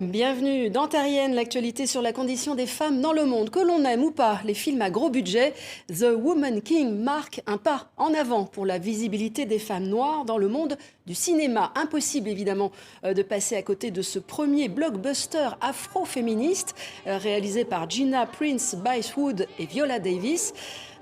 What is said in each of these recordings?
Bienvenue dans Terrienne, l'actualité sur la condition des femmes dans le monde. Que l'on aime ou pas les films à gros budget, The Woman King marque un pas en avant pour la visibilité des femmes noires dans le monde du cinéma. Impossible évidemment de passer à côté de ce premier blockbuster afro-féministe réalisé par Gina Prince Bythewood et Viola Davis.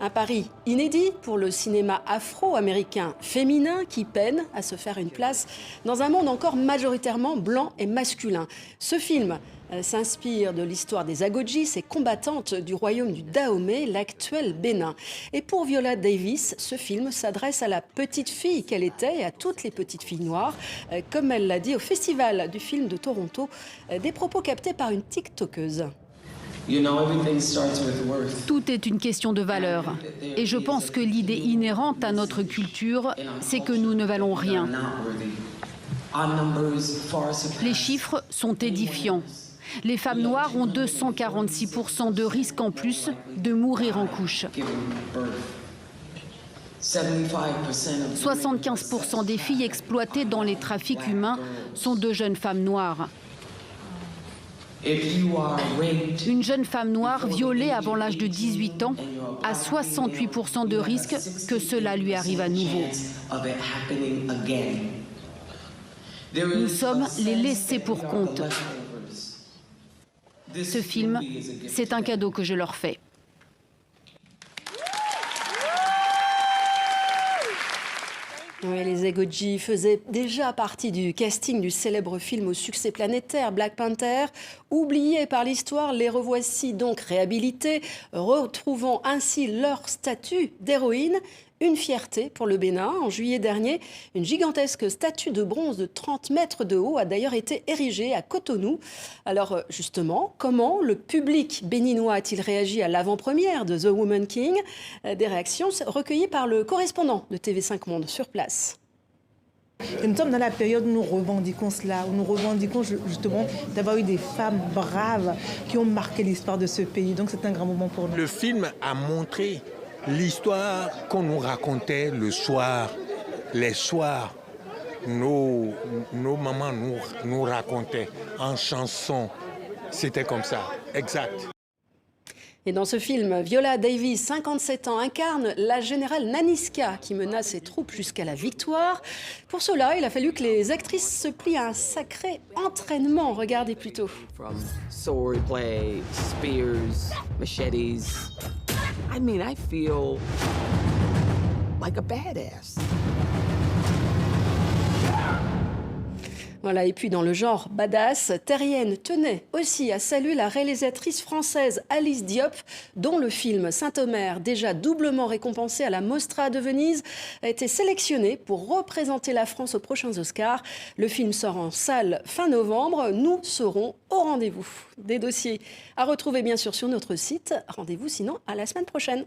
Un pari inédit pour le cinéma afro-américain féminin qui peine à se faire une place dans un monde encore majoritairement blanc et masculin. Ce film s'inspire de l'histoire des Agojis, ces combattantes du royaume du Dahomey, l'actuel Bénin. Et pour Viola Davis, ce film s'adresse à la petite fille qu'elle était et à toutes les petites filles noires. Comme elle l'a dit au Festival du film de Toronto, des propos captés par une TikTokeuse. Tout est une question de valeur. Et je pense que l'idée inhérente à notre culture, c'est que nous ne valons rien. Les chiffres sont édifiants. Les femmes noires ont 246% de risque en plus de mourir en couche. 75% des filles exploitées dans les trafics humains sont de jeunes femmes noires. Une jeune femme noire violée avant l'âge de 18 ans a 68% de risque que cela lui arrive à nouveau. Nous sommes les laissés pour compte. Ce film, c'est un cadeau que je leur fais. Oui, les Agojis faisaient déjà partie du casting du célèbre film au succès planétaire Black Panther. Oubliés par l'histoire, les revoici donc réhabilités, retrouvant ainsi leur statut d'héroïne. Une fierté pour le Bénin. En juillet dernier, une gigantesque statue de bronze de 30 mètres de haut a d'ailleurs été érigée à Cotonou. Alors justement, comment le public béninois a-t-il réagi à l'avant-première de The Woman King? Des réactions recueillies par le correspondant de TV5 Monde sur place. Et nous sommes dans la période où nous revendiquons cela, où nous revendiquons justement d'avoir eu des femmes braves qui ont marqué l'histoire de ce pays. Donc c'est un grand moment pour nous. Le film a montré l'histoire qu'on nous racontait le soir, les soirs, nos mamans nous racontaient en chansons. C'était comme ça, exact. Et dans ce film, Viola Davis, 57 ans, incarne la générale Nanisca qui menace ses troupes jusqu'à la victoire. Pour cela, il a fallu que les actrices se plient à un sacré entraînement. Regardez plutôt. From swordplay, spears, machetes. I mean, I feel like a badass. Voilà, et puis dans le genre badass, Terrienne tenait aussi à saluer la réalisatrice française Alice Diop, dont le film Saint-Omer, déjà doublement récompensé à la Mostra de Venise, a été sélectionné pour représenter la France aux prochains Oscars. Le film sort en salle fin novembre. Nous serons au rendez-vous. Des dossiers à retrouver bien sûr sur notre site. Rendez-vous sinon à la semaine prochaine.